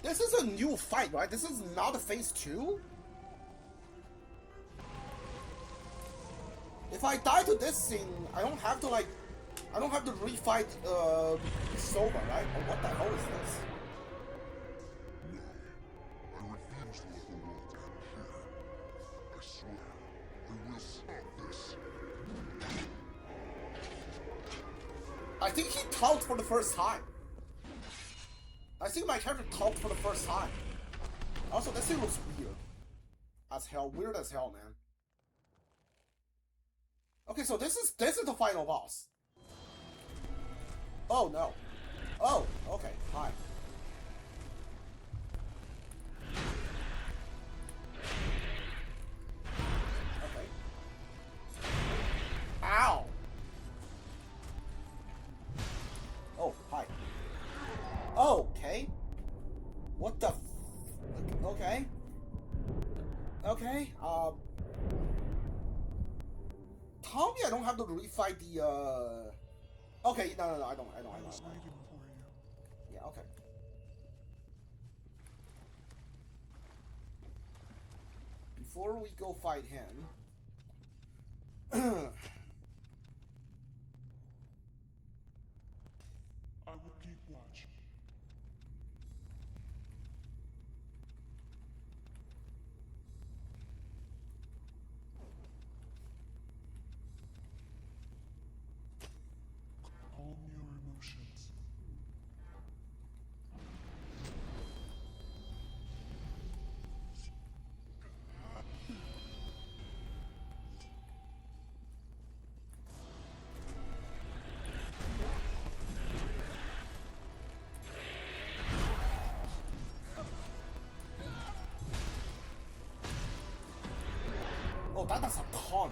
This is a new fight, right? This is not a phase 2? If I die to this thing, I don't have to like... I don't have to refight Sova, right? Or what the hell is this? No, I refuse to let the world end here. I swear, I will stop this. I think he talked for the first time. I think my character talked for the first time. Also, this thing looks weird. As hell. Weird as hell, man. Okay, so this is the final boss. Oh no. Oh, okay, hi. Okay. Ow! Oh, hi. Okay. What the f... Okay. Okay, tell me I don't have to refight the, Okay, no, I don't. I was waiting for you. Yeah, okay. Before we go fight him... I will keep watch. Calm your emotions. Oh, that does a ton.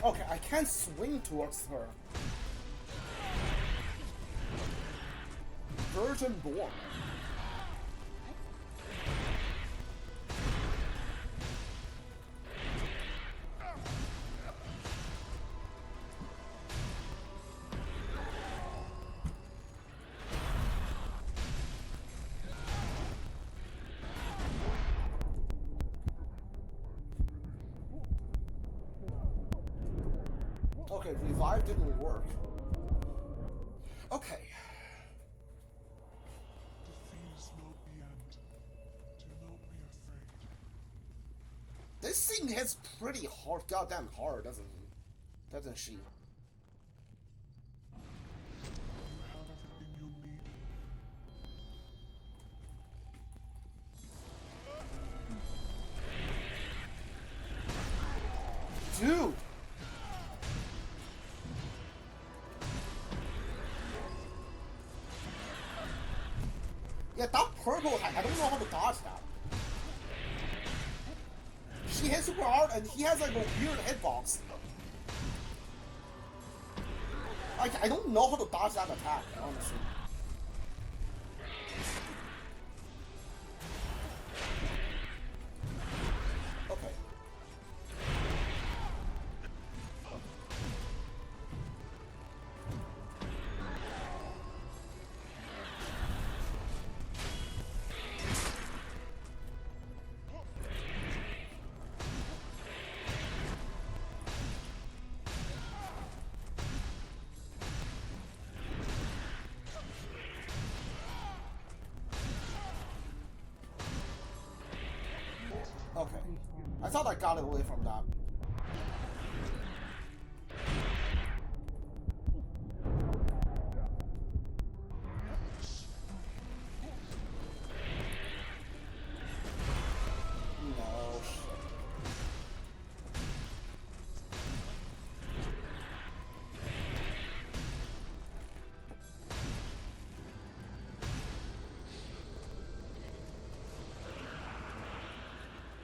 Okay, I can't swing towards her. Virgin born. Okay, revive didn't work. Okay. Defeat is not the end. Do not be afraid. This thing hits pretty hard, goddamn hard, doesn't she? You have everything you need. Dude! Yeah, that purple, I don't know how to dodge that. She hits super hard and he has like a weird hitbox. Like, I don't know how to dodge that attack, honestly. Okay. Okay. I thought I got away from that. No shit.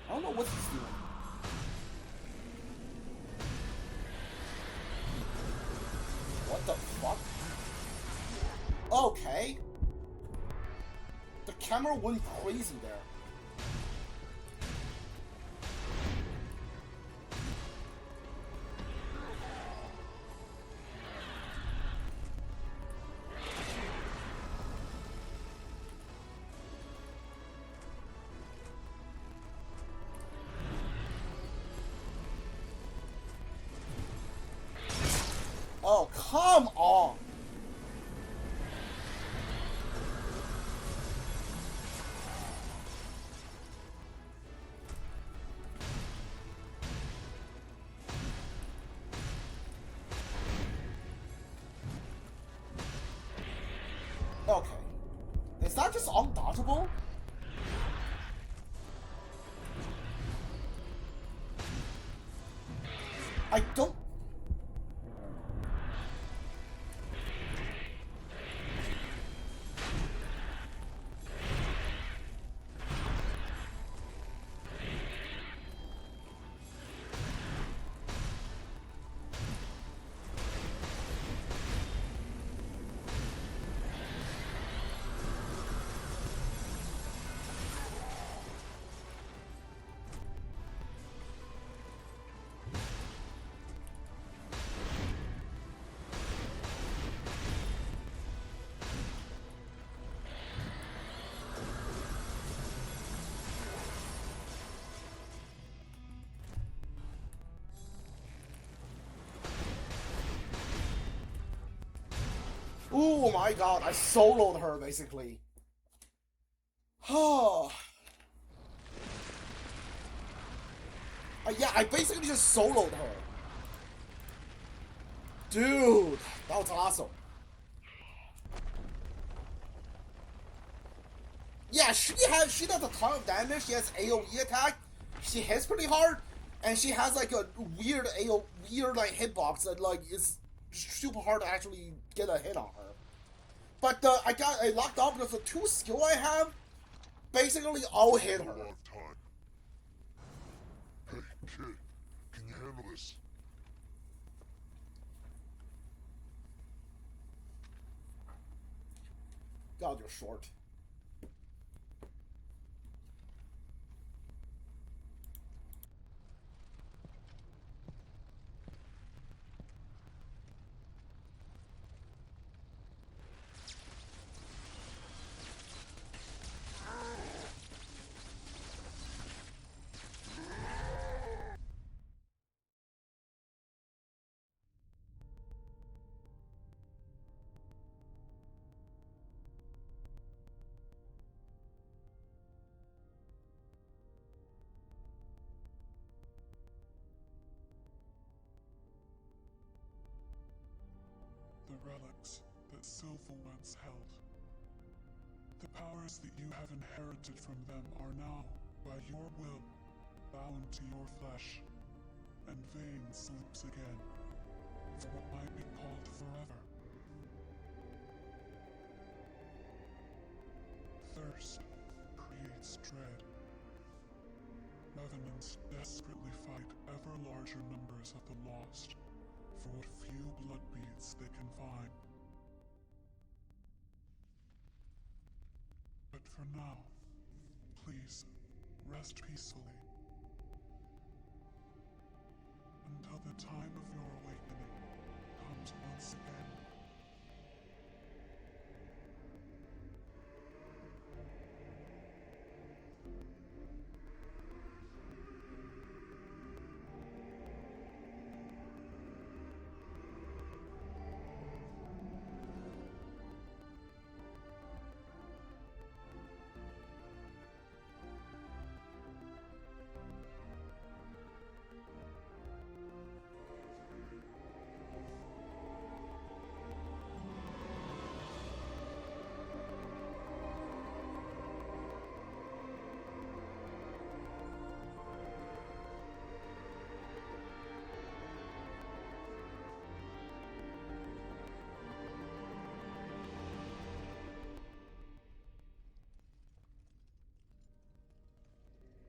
I don't know what he's doing. What the fuck? camera went crazy there. Oh, come on! Okay. Is that just undodgeable? I don't... Oh my god, I soloed her, basically. Oh. Yeah, I basically just soloed her. Dude, that was awesome. Yeah, she does a ton of damage. She has AoE attack. She hits pretty hard, and she has like a weird like hitbox that like is super hard to actually get a hit on her. But I locked off because the 2 skill I have basically all hit her. Hey, kid, can you handle this? God, you're short. The relics that Silva once held. The powers that you have inherited from them are now, by your will, bound to your flesh, and Vane sleeps again, for what might be called forever. Thirst creates dread. Revenants desperately fight ever larger numbers of the lost, for what few blood beads they can find. But for now, please, rest peacefully. Until the time of your awakening comes once again.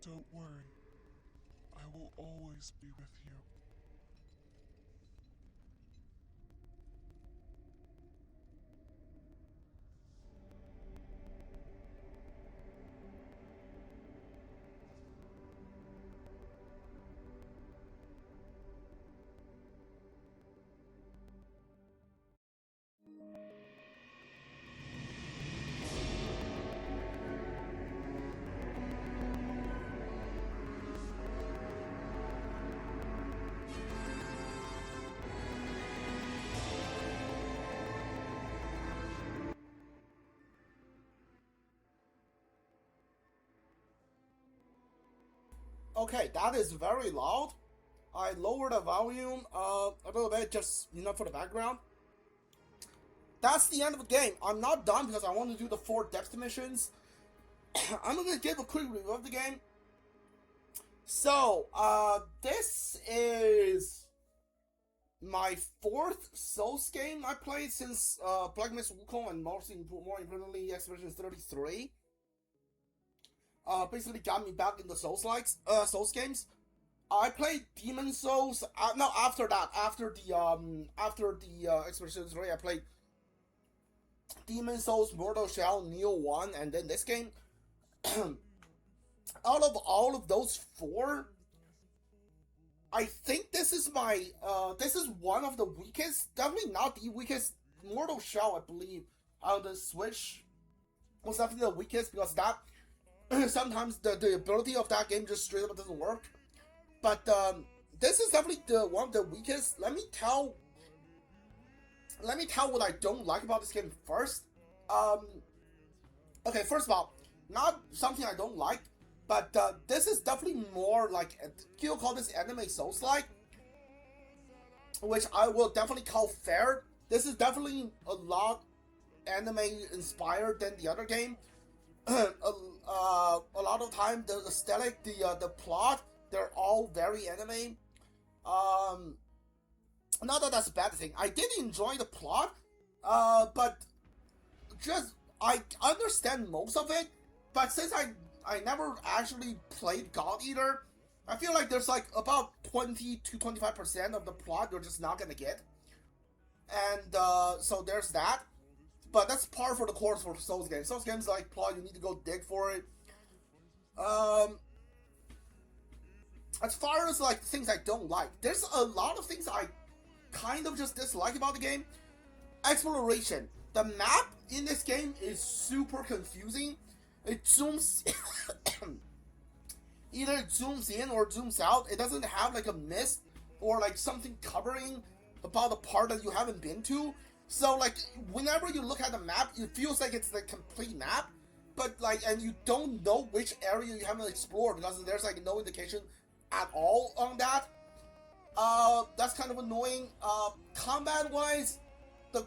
Don't worry. I will always be with you. Okay, that is very loud. I lowered the volume a little bit, just for the background. That's the end of the game. I'm not done because I want to do the 4 depth missions. I'm gonna give a quick review of the game. So, this is my 4th Souls game I played since Black Myth Wukong, and more importantly, Expedition 33. Basically got me back in the Souls games. I played Demon Souls. No, after the Expedition 3, I played Demon Souls, Mortal Shell, Neo 1, and then this game. Out of all of those 4, I think this is this is one of the weakest, definitely not the weakest. Mortal Shell, I believe, out of the Switch was definitely the weakest, because that sometimes the ability of that game just straight up doesn't work. But this is definitely one of the weakest. Let me tell what I don't like about this game first. Okay, first of all, not something I don't like, but this is definitely more like, you'll call this anime Souls-like, which I will definitely call fair. This is definitely a lot anime inspired than the other game. A lot of time, the aesthetic, the plot, they're all very anime. Not that that's a bad thing. I did enjoy the plot, but just I understand most of it. But since I never actually played God Eater, I feel like there's like about 20 to 25% of the plot you're just not gonna get. And so there's that. But that's par for the course for Souls games. Souls games like plot, you need to go dig for it. As far as like things I don't like, there's a lot of things I kind of just dislike about the game. Exploration. The map in this game is super confusing. It zooms either it zooms in or zooms out. It doesn't have like a mist or like something covering about the part that you haven't been to. So like whenever you look at the map, it feels like it's the complete map, but like, and you don't know which area you haven't explored because there's like no indication at all on that. That's kind of annoying. Combat wise, the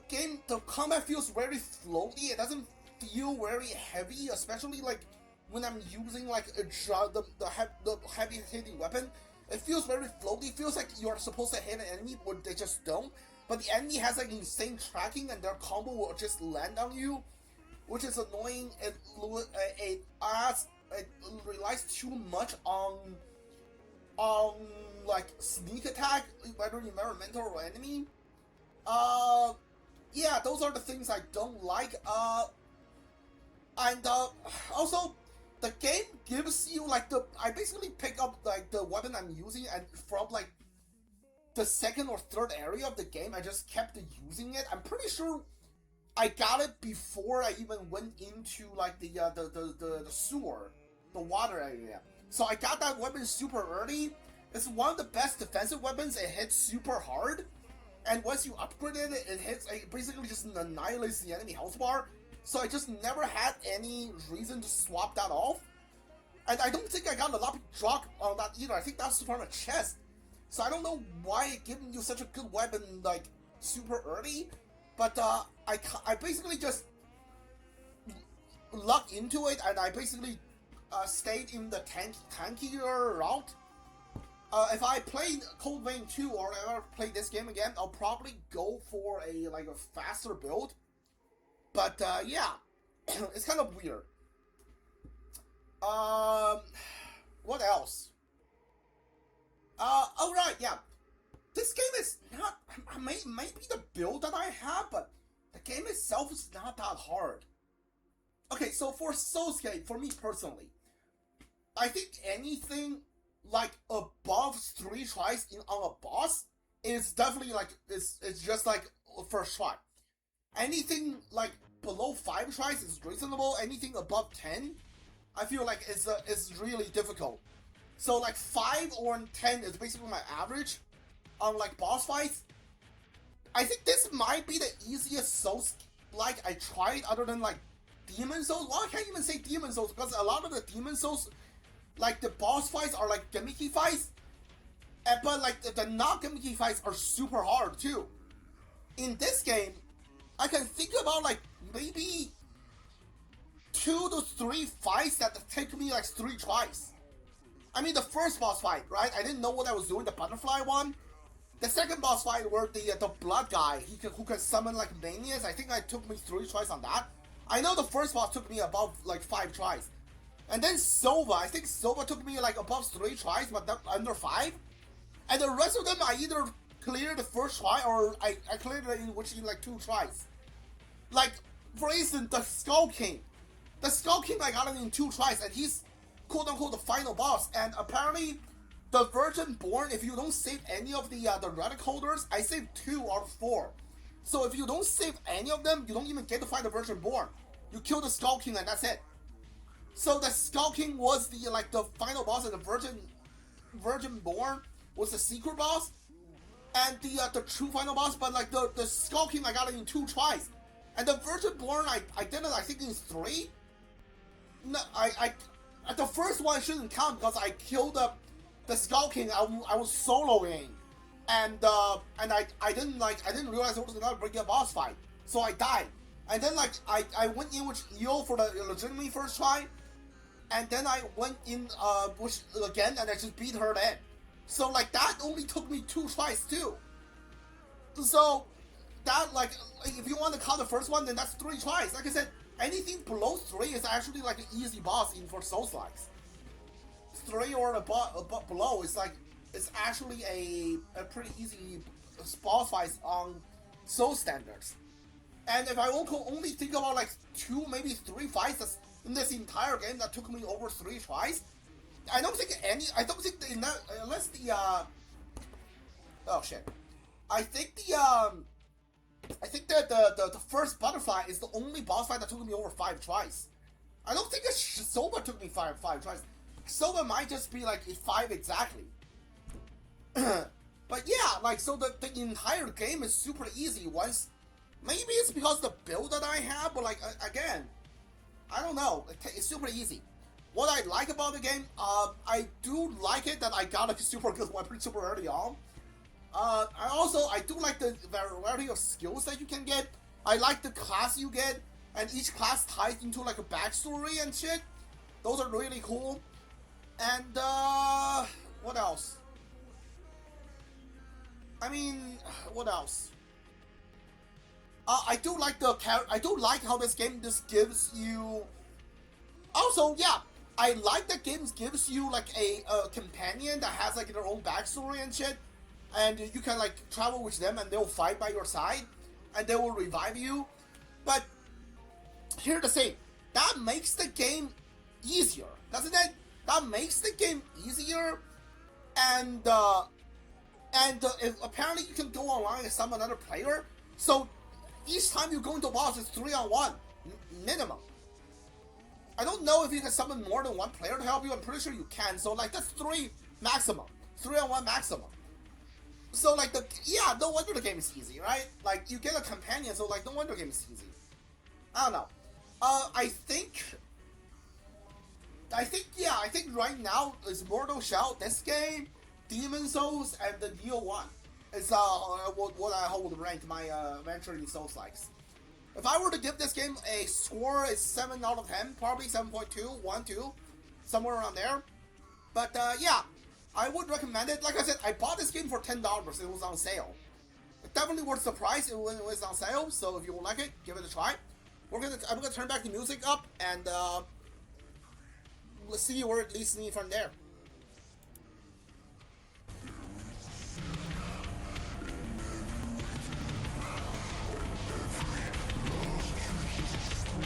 combat feels very floaty. It doesn't feel very heavy, especially like when I'm using like the heavy hitting weapon. It feels very floaty. It feels like you're supposed to hit an enemy, but they just don't. But the enemy has like insane tracking, and their combo will just land on you, which is annoying. It relies too much on like sneak attack, whether environmental or enemy. Yeah, those are the things I don't like. And also, the game gives you like I basically pick up like the weapon I'm using, and from like the 2nd or 3rd area of the game, I just kept using it. I'm pretty sure I got it before I even went into like the sewer, the water area. So I got that weapon super early. It's one of the best defensive weapons. It hits super hard, and once you upgrade it, it basically just annihilates the enemy health bar. So I just never had any reason to swap that off. And I don't think I got a lucky drop on that either. I think that's from a chest. So I don't know why it giving you such a good weapon like super early, but I basically just lucked into it, and I basically stayed in the tankier route. If I played Cold Vein 2 or ever play this game again, I'll probably go for a faster build. But yeah, it's kind of weird. What else? Oh right, yeah. This game is not, maybe the build that I have, but the game itself is not that hard. Okay, so for Souls game, for me personally, I think anything like above 3 tries on a boss is definitely like, it's just like first try. Anything like below 5 tries is reasonable. Anything above 10, I feel like is really difficult. So like 5 or 10 is basically my average on like boss fights. I think this might be the easiest Souls like I tried, other than like Demon Souls. Well, I can't even say Demon Souls because a lot of the Demon Souls, like the boss fights are like gimmicky fights, but like the not gimmicky fights are super hard too. In this game, I can think about like maybe 2 to 3 fights that take me like 3 tries. I mean, the first boss fight, right? I didn't know what I was doing, the butterfly one. The second boss fight where the blood guy, who can summon like manias, I think it took me 3 tries on that. I know the first boss took me above like 5 tries. And then Sova, I think Sova took me like above 3 tries, but under 5. And the rest of them, I either cleared the first try or I cleared it in like 2 tries. Like, for instance, the Skull King. The Skull King, I got it in 2 tries, and he's quote-unquote the final boss. And apparently, the Virgin Born, if you don't save any of the relic holders, I saved 2 out of 4. So if you don't save any of them, you don't even get to fight the Virgin Born. You kill the Skull King and that's it. So the Skull King was the final boss, and the Virgin Born was the secret boss, and the true final boss. But like the Skull King, I got it in 2 tries, and the Virgin Born, I did it I think in 3. No, the first one shouldn't count because I killed the Skull King. I was soloing, and I didn't realize it was gonna bring a boss fight, so I died. And then like I went in with Io for the legitimately first try, and then I went in with again, and I just beat her then. So like that only took me 2 tries too. So that, like, if you want to count the first one, then that's 3 tries. Like I said, anything below 3 is actually like an easy boss in for Souls-likes. 3 or above, below is like, it's actually a pretty easy boss fight on Soul standards. And if I only think about like 2, maybe 3 fights in this entire game that took me over 3 tries, I don't think unless the oh shit, I think that the first butterfly is the only boss fight that took me over 5 tries. I don't think Soba took me 5 tries. Soba might just be like 5 exactly. But yeah, like, so the entire game is super easy once. Maybe it's because the build that I have, but like, again, I don't know. It's super easy. What I like about the game, I do like it that I got a super good weapon super early on. I do like the variety of skills that you can get. I like the class you get, and each class ties into like a backstory and shit. Those are really cool. And what else? I mean, what else? I do like how this game just gives you. Also, yeah, I like that games gives you like a companion that has like their own backstory and shit, and you can like travel with them and they'll fight by your side, and they will revive you. But here's the thing, that makes the game easier, doesn't it? That makes the game easier, and apparently you can go online and summon another player. So each time you go into boss, it's 3-on-1 minimum. I don't know if you can summon more than 1 player to help you. I'm pretty sure you can. So like that's 3 maximum, 3-on-1 maximum. So like no wonder the game is easy, right? Like you get a companion, so like no wonder the game is easy. I don't know. I think right now it's Mortal Shell, this game, Demon Souls, and the Neo 1. It's what I would rank my venture in Souls likes. If I were to give this game a score, it's 7 out of 10, probably 7.2, 1, 2, somewhere around there. But yeah, I would recommend it. Like I said, I bought this game for $10. It was on sale. Definitely worth the price. It was on sale. So if you like it, give it a try. I'm gonna turn back the music up, and let's see where it leads me from there.